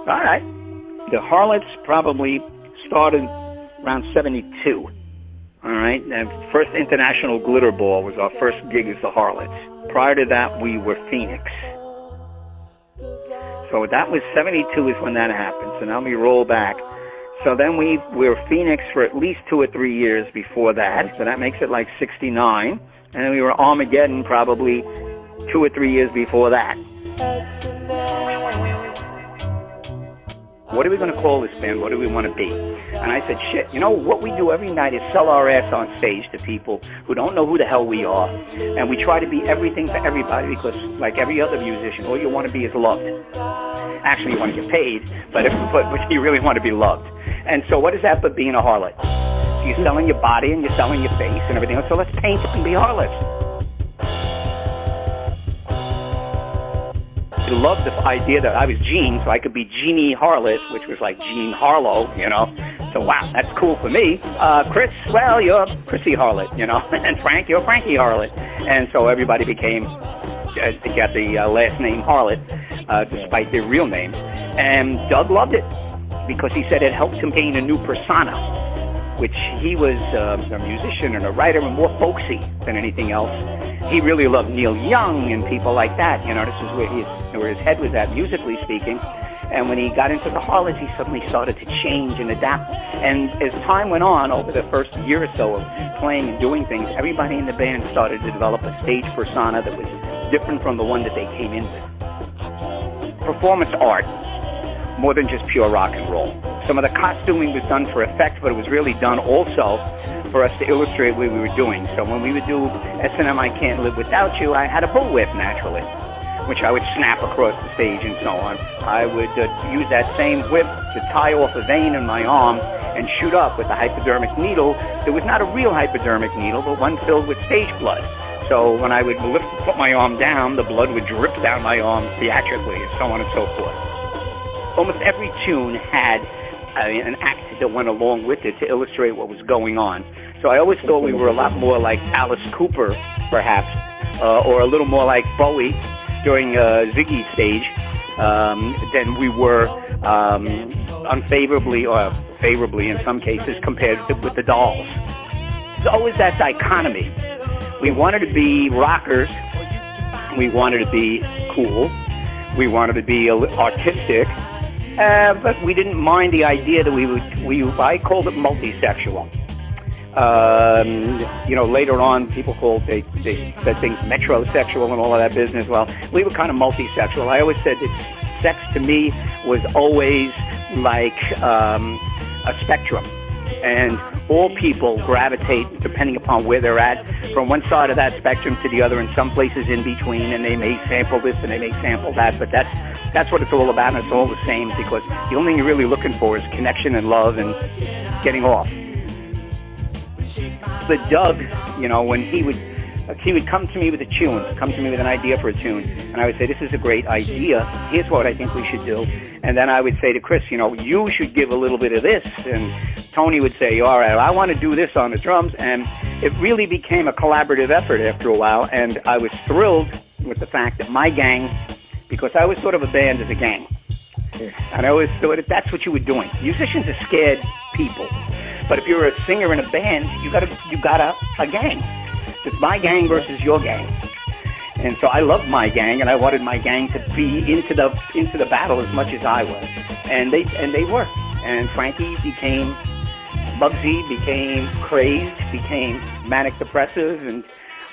All right. The Harlots probably started around 72. All right. And first International Glitter Ball was our first gig as the Harlots. Prior to that, we were Phoenix. So that was 72 is when that happened. So now we roll back. So then we were Phoenix for at least 2 or 3 years before that. So that makes it like 69. And then we were Armageddon probably 2 or 3 years before that. What are we going to call this band? What do we want to be? And I said, shit, you know, what we do every night is sell our ass on stage to people who don't know who the hell we are. And we try to be everything for everybody because, like every other musician, all you want to be is loved. Actually, you want to get paid, but you really want to be loved. And so what is that but being a harlot? So you're selling your body and you're selling your face and everything else, so let's paint and be harlots. I loved the idea that I was Gene, so I could be Jeannie Harlot, which was like Jean Harlow, you know. So, wow, that's cool for me. Chris, well, you're Chrissy Harlot, you know. And Frank, you're Frankie Harlot. And so everybody became, got the last name Harlot, despite their real names. And Doug loved it because he said it helped him gain a new persona, which he was a musician and a writer and more folksy than anything else. He really loved Neil Young and people like that. You know, this is where his head was at, musically speaking. And when he got into the Harlots, he suddenly started to change and adapt. And as time went on, over the first year or so of playing and doing things, everybody in the band started to develop a stage persona that was different from the one that they came in with. Performance art, more than just pure rock and roll. Some of the costuming was done for effect, but it was really done also for us to illustrate what we were doing. So when we would do S&M I Can't Live Without You, I had a bullwhip naturally, which I would snap across the stage and so on. I would use that same whip to tie off a vein in my arm and shoot up with a hypodermic needle. It was not a real hypodermic needle, but one filled with stage blood. So when I would put my arm down, the blood would drip down my arm theatrically and so on and so forth. Almost every tune had an act that went along with it to illustrate what was going on. So I always thought we were a lot more like Alice Cooper, perhaps, or a little more like Bowie during Ziggy's stage than we were unfavorably or favorably in some cases compared with the Dolls. There's always that dichotomy. We wanted to be rockers. We wanted to be cool. We wanted to be artistic. But we didn't mind the idea that I called it multisexual. You know, later on, people they said things metrosexual and all of that business. Well, we were kind of multisexual. I always said that sex to me was always like a spectrum. And all people gravitate, depending upon where they're at, from one side of that spectrum to the other, and some places in between, and they may sample this and they may sample that, but that's what it's all about, and it's all the same, because the only thing you're really looking for is connection and love and getting off. But Doug, you know, when he would come to me with a tune, come to me with an idea for a tune, and I would say, this is a great idea, here's what I think we should do. And then I would say to Chris, you know, you should give a little bit of this, and Tony would say, all right, I want to do this on the drums, and it really became a collaborative effort after a while, and I was thrilled with the fact that my gang, because I always thought of a band as a gang, and I always thought that that's what you were doing. Musicians are scared people, but if you're a singer in a band, you got a gang. It's my gang versus your gang. And so I loved my gang, and I wanted my gang to be into the battle as much as I was. And they were. And Frankie became Bugsy, became crazed, became manic depressive, and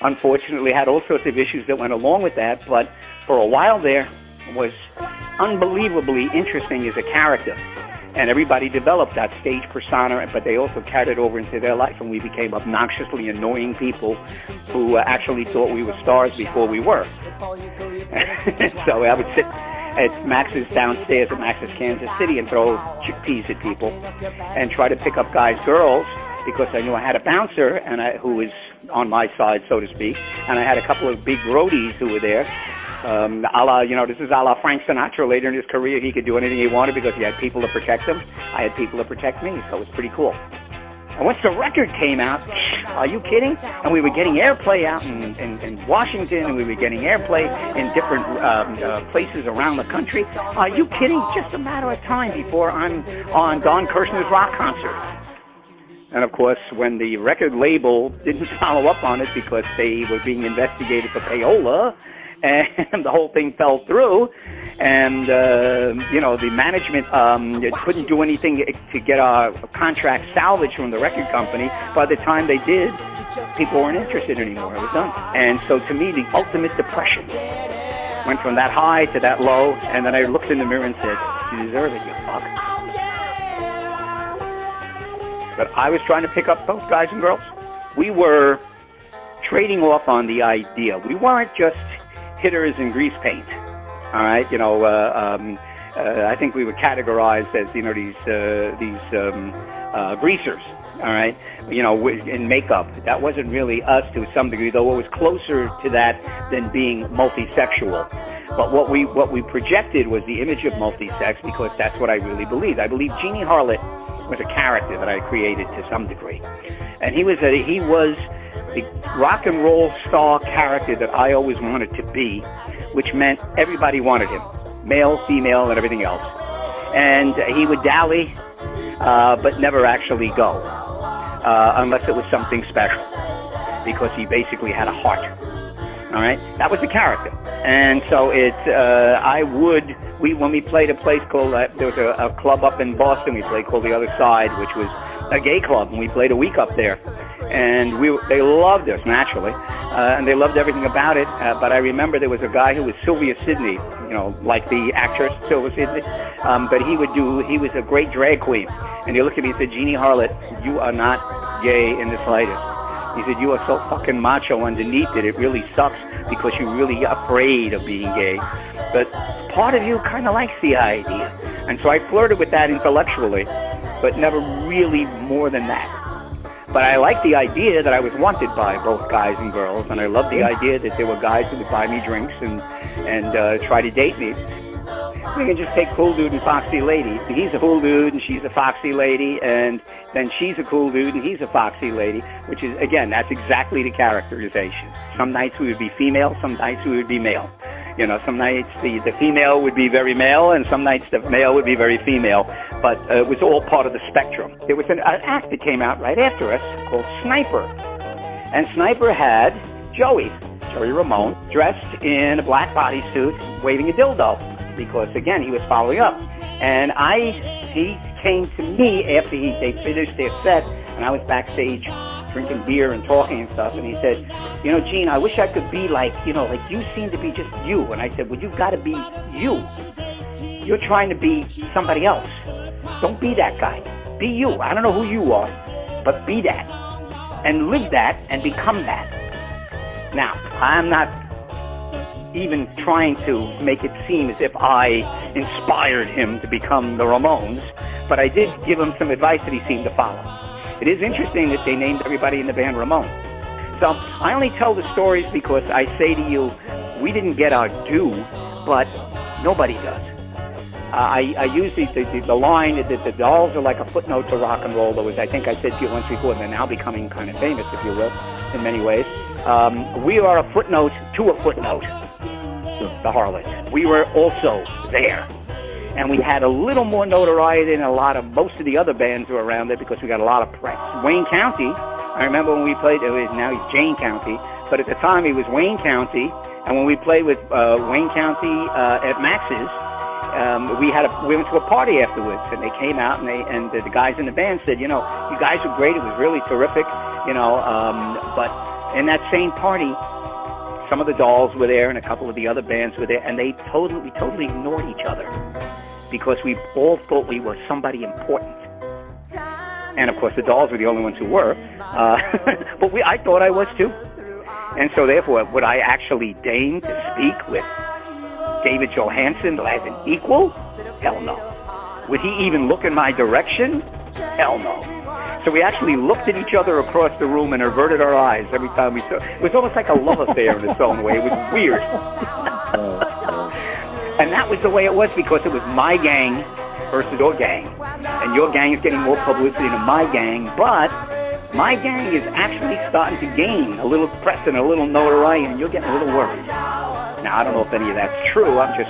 unfortunately had all sorts of issues that went along with that. But for a while there was unbelievably interesting as a character. And everybody developed that stage persona, but they also carried it over into their life, and we became obnoxiously annoying people who actually thought we were stars before we were. So I would sit at Max's downstairs at Max's Kansas City and throw chickpeas at people and try to pick up guys, girls, because I knew I had a bouncer who was on my side, so to speak, and I had a couple of big roadies who were there. This is a la Frank Sinatra. Later in his career, he could do anything he wanted because he had people to protect him. I had people to protect me, so it was pretty cool. And once the record came out, Are you kidding? And we were getting airplay out in Washington, and we were getting airplay in different places around the country. Are you kidding? Just a matter of time before I'm on Don Kirshner's rock concert. And, of course, when the record label didn't follow up on it because they were being investigated for payola, and the whole thing fell through, and, the management couldn't do anything to get our contract salvaged from the record company. By the time they did, people weren't interested anymore. It was done. And so, to me, the ultimate depression went from that high to that low, and then I looked in the mirror and said, you deserve it, you fuck. But I was trying to pick up those guys and girls. We were trading off on the idea. We weren't just hitters in grease paint. All right, I think we were categorized as these greasers. All right, in makeup. That wasn't really us to some degree, though it was closer to that than being multisexual. But what we projected was the image of multisex, because that's what I really believed. I believe Jeannie Harlot was a character that I created to some degree, and he was the rock and roll star character that I always wanted to be, which meant everybody wanted him, male, female, and everything else. And he would dally, but never actually go, unless it was something special, because he basically had a heart. All right, that was the character. And so when we played a place called, there was a club up in Boston we played called The Other Side, which was a gay club, and we played a week up there. And they loved us, naturally, and they loved everything about it. But I remember there was a guy who was Sylvia Sidney, like the actress Sylvia Sidney. But he was a great drag queen. And he looked at me and said, Jeannie Harlot, you are not gay in the slightest. He said, you are so fucking macho underneath it. It really sucks because you're really afraid of being gay. But part of you kind of likes the idea. And so I flirted with that intellectually, but never really more than that. But I liked the idea that I was wanted by both guys and girls, and I loved the idea that there were guys who would buy me drinks and try to date me. We can just take cool dude and foxy lady. He's a cool dude and she's a foxy lady, and then she's a cool dude and he's a foxy lady, which is, again, that's exactly the characterization. Some nights we would be female, some nights we would be male. Some nights the female would be very male, and some nights the male would be very female. But it was all part of the spectrum. There was an act that came out right after us called Sniper. And Sniper had Joey Ramone, dressed in a black bodysuit, waving a dildo, because, again, he was following up. And he came to me after they finished their set, and I was backstage drinking beer and talking and stuff, and he said, Gene, I wish I could be like you seem to be just you. And I said, well, you've got to be you. You're trying to be somebody else. Don't be that guy. Be you. I don't know who you are, but be that. And live that and become that. Now, I'm not even trying to make it seem as if I inspired him to become the Ramones, but I did give him some advice that he seemed to follow. It is interesting that they named everybody in the band Ramone. So I only tell the stories because I say to you, we didn't get our due, but nobody does. I use the line that the Dolls are like a footnote to rock and roll. I think I said to you once before, they're now becoming kind of famous, if you will, in many ways. We are a footnote to a footnote, the Harlots. We were also there. And we had a little more notoriety than most of the other bands who were around there, because we got a lot of press. Wayne County, I remember when we played, now he's Jane County, but at the time he was Wayne County, and when we played with Wayne County at Max's, we went to a party afterwards, and they came out, and the guys in the band said, you guys were great, it was really terrific, but in that same party, some of the Dolls were there and a couple of the other bands were there, and we totally ignored each other, because we all thought we were somebody important. And, of course, the Dolls were the only ones who were. But I thought I was, too. And so, therefore, would I actually deign to speak with David Johansen as an equal? Hell no. Would he even look in my direction? Hell no. So we actually looked at each other across the room and averted our eyes every time we saw. It was almost like a love affair in its own way. It was weird. And that was the way it was, because it was my gang versus your gang. And your gang is getting more publicity than my gang, but my gang is actually starting to gain a little press and a little notoriety, and you're getting a little worried. Now, I don't know if any of that's true. I'm just,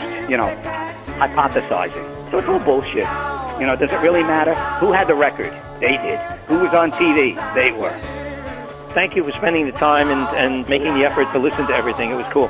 hypothesizing. So it's all bullshit. Does it really matter? Who had the record? They did. Who was on TV? They were. Thank you for spending the time and making the effort to listen to everything. It was cool.